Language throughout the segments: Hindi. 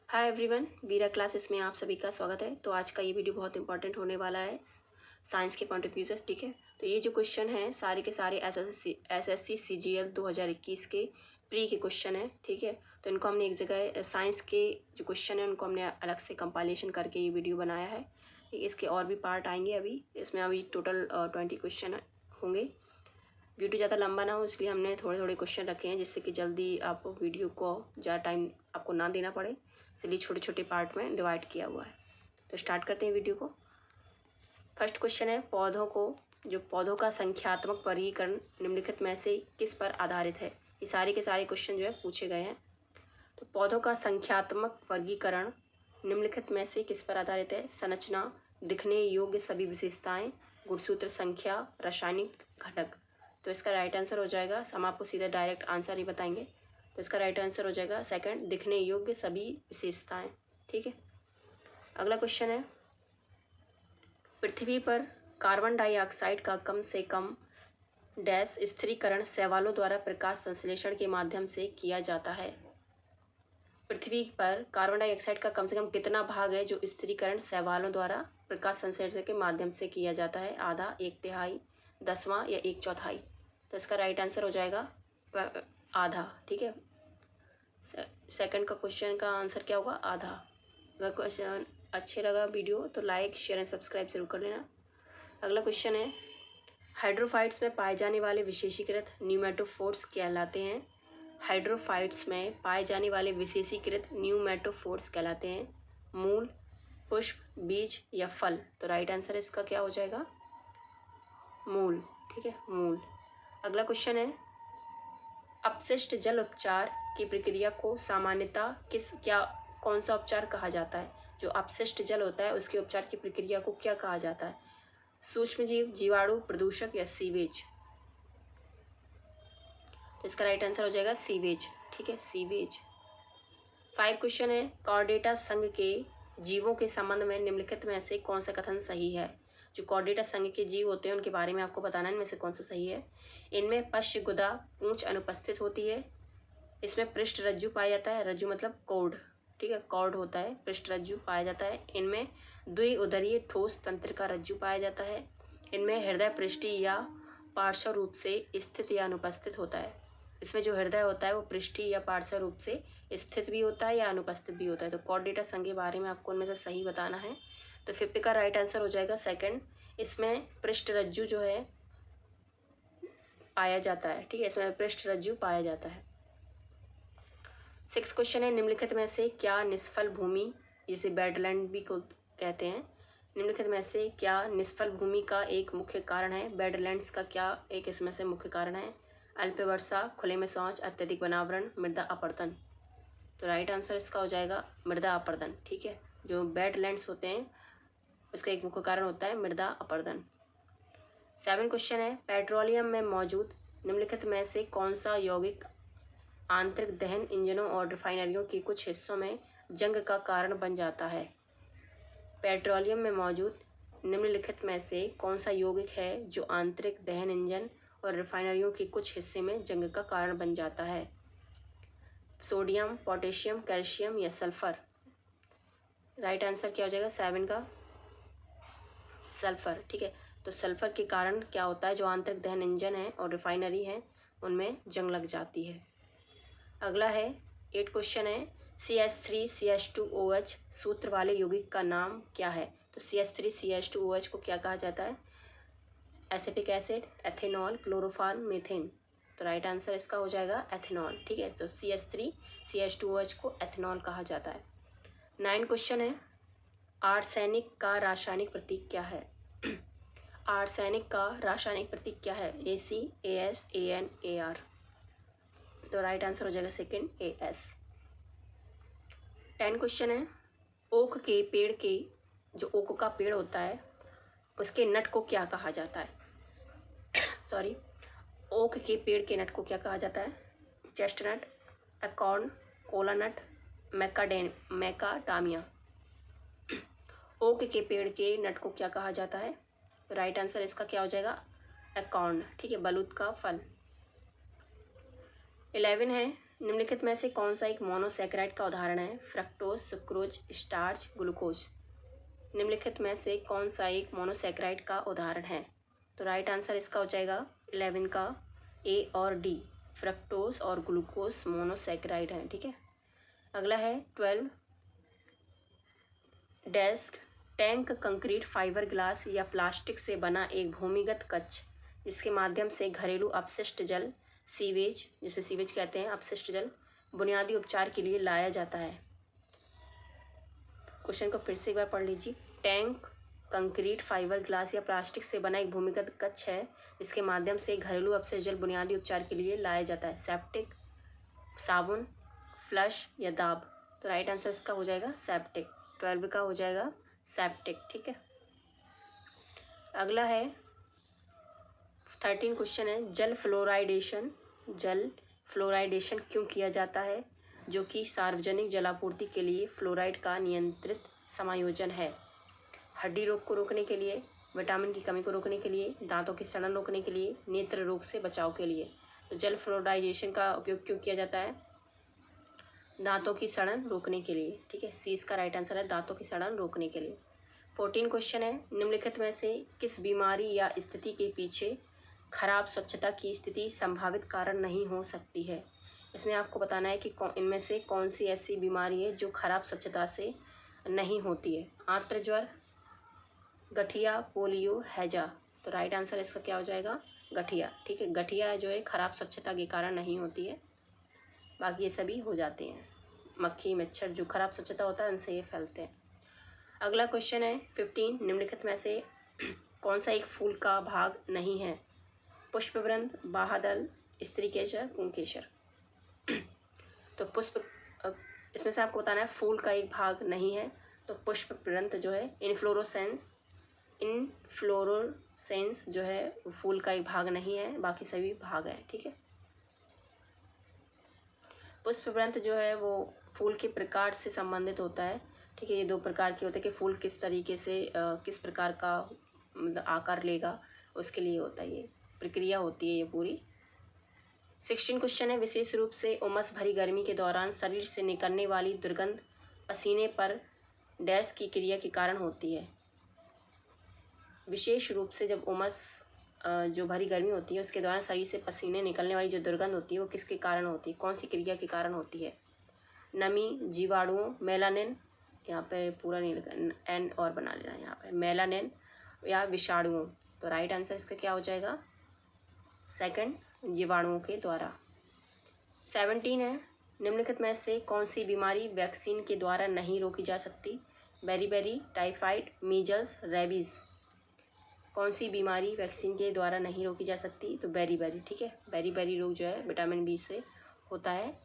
हाय एवरीवन, वीरा क्लासेस में आप सभी का स्वागत है। तो आज का ये वीडियो बहुत इंपॉर्टेंट होने वाला है साइंस के पॉइंट ऑफ व्यू से। ठीक है, तो ये जो क्वेश्चन है सारे के सारे एसएससी सीजीएल 2021 के प्री के क्वेश्चन है। ठीक है, तो इनको हमने एक जगह साइंस के जो क्वेश्चन है उनको हमने अलग से कंपाइलेशन करके ये वीडियो बनाया है। इसके और भी पार्ट आएंगे। अभी इसमें अभी टोटल 20 क्वेश्चन होंगे। वीडियो ज़्यादा लंबा ना हो इसलिए हमने थोड़े थोड़े क्वेश्चन रखे हैं, जिससे कि जल्दी आप वीडियो को ज़्यादा टाइम आपको ना देना पड़े, इसलिए छोटे छोटे पार्ट में डिवाइड किया हुआ है। तो स्टार्ट करते हैं वीडियो को। फर्स्ट क्वेश्चन है, पौधों का संख्यात्मक वर्गीकरण निम्नलिखित में से किस पर आधारित है। ये सारे के सारे क्वेश्चन जो है पूछे गए हैं। तो पौधों का संख्यात्मक वर्गीकरण निम्नलिखित में से किस पर आधारित है। संरचना, दिखने योग्य सभी विशेषताएं, गुणसूत्र संख्या, रासायनिक घटक। तो इसका राइट आंसर हो जाएगा, हम आपको सीधा डायरेक्ट आंसर ही बताएंगे। तो इसका राइट आंसर हो जाएगा सेकंड, दिखने योग्य सभी विशेषताएं। ठीक है, अगला क्वेश्चन है, पृथ्वी पर कार्बन डाइऑक्साइड का कम से कम डैश स्थिरीकरण शैवालों द्वारा प्रकाश संश्लेषण के माध्यम से किया जाता है। पृथ्वी पर कार्बन डाइऑक्साइड का कम से कम कितना भाग है जो स्थिरीकरण शैवालों द्वारा प्रकाश संश्लेषण के माध्यम से किया जाता है। आधा, एक तिहाई, 10वां या 1/4। तो इसका राइट आंसर हो जाएगा आधा। ठीक है, सेकंड का क्वेश्चन का आंसर क्या होगा, आधा। अगर क्वेश्चन अच्छे लगा वीडियो तो लाइक शेयर एंड सब्सक्राइब जरूर कर लेना। अगला क्वेश्चन है, हाइड्रोफाइट्स में पाए जाने वाले विशेषीकृत न्यूमेटोफोर्स कहलाते हैं। हाइड्रोफाइट्स में पाए जाने वाले विशेषीकृत न्यूमेटोफोर्स कहलाते हैं। मूल, पुष्प, बीज या फल। तो राइट आंसर इसका क्या हो जाएगा, मूल। ठीक है, मूल। अगला क्वेश्चन है, अपशिष्ट जल उपचार की प्रक्रिया को सामान्यतः कौन सा उपचार कहा जाता है। जो अपशिष्ट जल होता है उसके उपचार की प्रक्रिया को क्या कहा जाता है। सूक्ष्मजीव, जीवाणु, प्रदूषक या सीवेज। तो इसका राइट आंसर हो जाएगा सीवेज। ठीक है, सीवेज। 5 क्वेश्चन है, कॉर्डेटा संघ के जीवों के संबंध में निम्नलिखित में से कौन सा कथन सही है। जो कॉर्डेटा संघ के जीव होते हैं उनके बारे में आपको बताना है, इनमें से कौन सा सही है। इनमें पश्च गुदा पूंछ अनुपस्थित होती है। इसमें पृष्ठ रज्जु पाया जाता है, रज्जु मतलब कॉर्ड। ठीक है, कॉर्ड होता है, पृष्ठ रज्जु पाया जाता है। इनमें द्विउदरीय ठोस तंत्र का रज्जु पाया जाता है। इनमें हृदय पृष्ठीय या पार्श्व रूप से स्थित या अनुपस्थित होता है। इसमें जो हृदय होता है वो पृष्ठीय या पार्श्व रूप से स्थित भी होता है या अनुपस्थित भी होता है। तो कॉर्डेटा संघ के बारे में आपको उनमें से सही बताना है। तो 5th का राइट आंसर हो जाएगा सेकंड, इसमें पृष्ठ रज्जु जो है पाया जाता है। ठीक है, इसमें पृष्ठ रज्जु पाया जाता है। 6 क्वेश्चन है, निम्नलिखित में से क्या निष्फल भूमि, जिसे बेडलैंड भी को कहते हैं, निम्नलिखित में से क्या निष्फल भूमि का एक मुख्य कारण है। बेडलैंड्स का क्या एक इसमें से मुख्य कारण है। अल्प वर्षा, खुले में शौच, अत्यधिक वनावरण, मृदा अपरदन। तो राइट आंसर इसका हो जाएगा मृदा अपरदन। ठीक है, जो बेडलैंड्स होते हैं उसका एक मुख्य कारण होता है मृदा अपरदन। 7 क्वेश्चन है, पेट्रोलियम में मौजूद निम्नलिखित में से कौन सा यौगिक आंतरिक दहन इंजनों और रिफाइनरियों के कुछ हिस्सों में जंग का कारण बन जाता है। पेट्रोलियम में मौजूद निम्नलिखित में से कौन सा यौगिक है जो आंतरिक दहन इंजन और रिफाइनरियों के कुछ हिस्से में जंग का कारण बन जाता है। सोडियम, पोटेशियम, कैल्शियम या सल्फर। राइट आंसर क्या हो जाएगा 7 का, सल्फर। ठीक है, तो सल्फर के कारण क्या होता है, जो आंतरिक दहन इंजन है और रिफाइनरी है उनमें जंग लग जाती है। अगला है 8 क्वेश्चन है, CH3CH2OH सूत्र वाले यौगिक का नाम क्या है। तो CH3CH2OH को क्या कहा जाता है, acetic acid, ethanol, chloroform, methane. तो राइट आंसर इसका हो जाएगा एथेनॉल। ठीक है, तो CH3CH2OH को एथेनॉल कहा जाता है। 9 क्वेश्चन है, आर्सेनिक का रासायनिक प्रतीक क्या है। आर्सेनिक का रासायनिक प्रतीक क्या है, ACASANAR। तो राइट आंसर हो जाएगा सेकंड, AS। 10 क्वेश्चन है, ओक के पेड़ के जो ओक का पेड़ होता है उसके नट को क्या कहा जाता है। सॉरी, ओक के पेड़ के नट को क्या कहा जाता है। Chestnut, acorn, kola nut, macadamia. Oak के पेड़ के नट को क्या कहा जाता है। राइट आंसर इसका क्या हो जाएगा, एकॉर्न। ठीक है, बलूत का फल। 11 है, निम्नलिखित में से कौन सा एक मोनोसैकेराइड का उदाहरण है? Fructose, sucrose, starch, glucose. निम्नलिखित में से कौन सा एक मोनोसैकेराइड का उदाहरण है? तो राइट आंसर इसका हो जाएगा 11 का ए और डी, फ्रक्टोज और ग्लूकोज मोनोसैकेराइड है। ठीक है, अगला है 12 desk tank concrete, fibre glass या प्लास्टिक से बना एक भूमिगत कक्ष जिसके माध्यम से घरेलू अपशिष्ट जल, सीवेज, जिसे सीवेज कहते हैं, अपशिष्ट जल बुनियादी उपचार के लिए लाया जाता है। क्वेश्चन को फिर से एक बार पढ़ लीजिए। टैंक कंक्रीट, फाइबर ग्लास या प्लास्टिक से बना एक भूमिगत कक्ष है जिसके माध्यम से घरेलू अपशिष्ट जल बुनियादी उपचार के लिए लाया जाता है। सेप्टिक, साबुन, फ्लश या दाब। तो राइट आंसर इसका हो जाएगा सेप्टिक। 12 का हो जाएगा सेप्टिक। ठीक है, अगला है 13 क्वेश्चन है जल फ्लोराइडेशन क्यों किया जाता है? जो कि सार्वजनिक जलापूर्ति के लिए फ्लोराइड का नियंत्रित समायोजन है। हड्डी रोग को रोकने के लिए, विटामिन की कमी को रोकने के लिए, दांतों की सड़न रोकने के लिए, नेत्र रोग से बचाव के लिए। तो जल फ्लोराइडेशन का उपयोग क्यों किया जाता है? दांतों की सड़न रोकने के लिए। ठीक है, सी इसका राइट आंसर है, दांतों की सड़न रोकने के लिए। 14 क्वेश्चन है निम्नलिखित में से किस बीमारी या स्थिति के पीछे खराब स्वच्छता की स्थिति संभावित कारण नहीं हो सकती है? इसमें आपको बताना है कि इनमें से कौन सी ऐसी बीमारी है जो खराब स्वच्छता से नहीं होती है। आंत्र ज्वर, गठिया, पोलियो, हैजा। तो राइट आंसर इसका क्या हो जाएगा? गठिया। ठीक है, गठिया जो है खराब स्वच्छता के कारण नहीं होती है, बाकी ये सभी हो जाते हैं। मक्खी, मच्छर जो खराब स्वच्छता होता है उनसे ये फैलते हैं। अगला क्वेश्चन है 15 निम्नलिखित में से कौन सा एक फूल का भाग नहीं है? पुष्पवृंत, बाहादल, स्त्रीकेसर, पुंकेसर। तो इसमें से आपको बताना है फूल का एक भाग नहीं है। तो पुष्पवृंत जो है इनफ्लोरोसेंस जो है फूल का एक भाग नहीं है, बाकी सभी भाग है। ठीक है, पुष्पवृंत जो है वो फूल के प्रकार से संबंधित होता है। ठीक है, ये 2 प्रकार के होते हैं कि फूल किस तरीके से किस प्रकार का मतलब आकार लेगा, उसके लिए होता है, ये प्रक्रिया होती है ये पूरी। 16 क्वेश्चन है विशेष रूप से उमस भरी गर्मी के दौरान शरीर से निकलने वाली दुर्गंध पसीने पर डैश की क्रिया के कारण होती है। विशेष रूप से जब उमस जो भरी गर्मी होती है उसके दौरान शरीर से पसीने निकलने वाली जो दुर्गंध होती है वो किसके कारण होती है, कौन सी क्रिया के कारण होती है? नमी, जीवाणुओं, मेलानिन, यहाँ पे पूरा नहीं लिखा, एन और बना लेना यहाँ पे, मेलानिन या विषाणुओं। तो राइट आंसर इसका क्या हो जाएगा? सेकंड, जीवाणुओं के द्वारा। 17 है निम्नलिखित में से कौन सी बीमारी वैक्सीन के द्वारा नहीं रोकी जा सकती? Beriberi, typhoid, measles, rabies. कौन सी बीमारी वैक्सीन के द्वारा नहीं रोकी जा सकती? तो बेरीबेरी। ठीक है, बेरीबेरी रोग जो है विटामिन बी से होता है,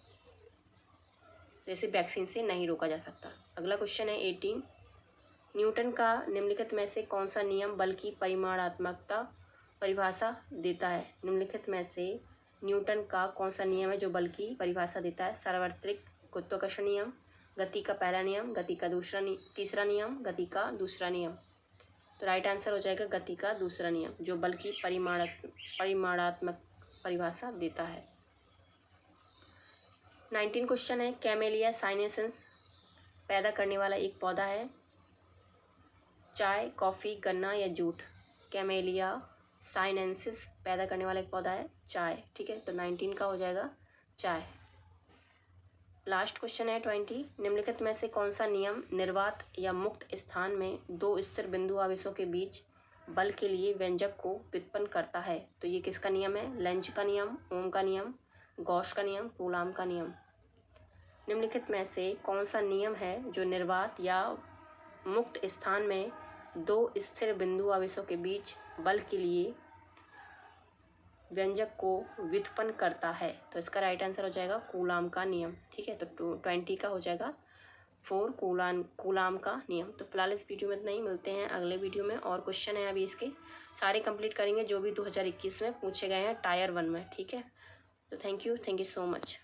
जैसे वैक्सीन से नहीं रोका जा सकता। अगला क्वेश्चन है 18 न्यूटन का निम्नलिखित में से कौन सा नियम बल की परिमाणात्मकता परिभाषा देता है? निम्नलिखित में से न्यूटन का कौन सा नियम है जो बल की परिभाषा देता है? सार्वत्रिक गुरुत्वाकर्षण नियम, गति का पहला नियम, गति का तीसरा नियम, गति का दूसरा नियम। तो राइट आंसर हो जाएगा गति का दूसरा नियम, जो बल की परिमाणात्मक परिभाषा देता है। 19 क्वेश्चन है कैमेलिया साइनेंसिस पैदा करने वाला एक पौधा है? चाय, कॉफ़ी, गन्ना या जूट। कैमेलिया साइनेंसिस पैदा करने वाला एक पौधा है चाय। ठीक है, तो 19 का हो जाएगा चाय। लास्ट क्वेश्चन है 20 निम्नलिखित में से कौन सा नियम निर्वात या मुक्त स्थान में 2 स्थिर बिंदु आवेशों के बीच बल के लिए व्यंजक को व्युत्पन्न करता है? तो ये किसका नियम है? लेंज का नियम, ओम का नियम, गॉस का नियम, कूलाम का नियम। निम्नलिखित में से कौन सा नियम है जो निर्वात या मुक्त स्थान में 2 स्थिर बिंदु आवेशों के बीच बल के लिए व्यंजक को व्युत्पन्न करता है? तो इसका राइट आंसर हो जाएगा कूलाम का नियम। ठीक है, तो 20 का हो जाएगा 4 कूलाम का नियम। तो फिलहाल इस वीडियो में इतना ही, मिलते हैं अगले वीडियो में। और क्वेश्चन है अभी इसके सारे कंप्लीट करेंगे जो भी 2021 में पूछे गए हैं टायर 1 में। ठीक है, तो थैंक यू सो मच।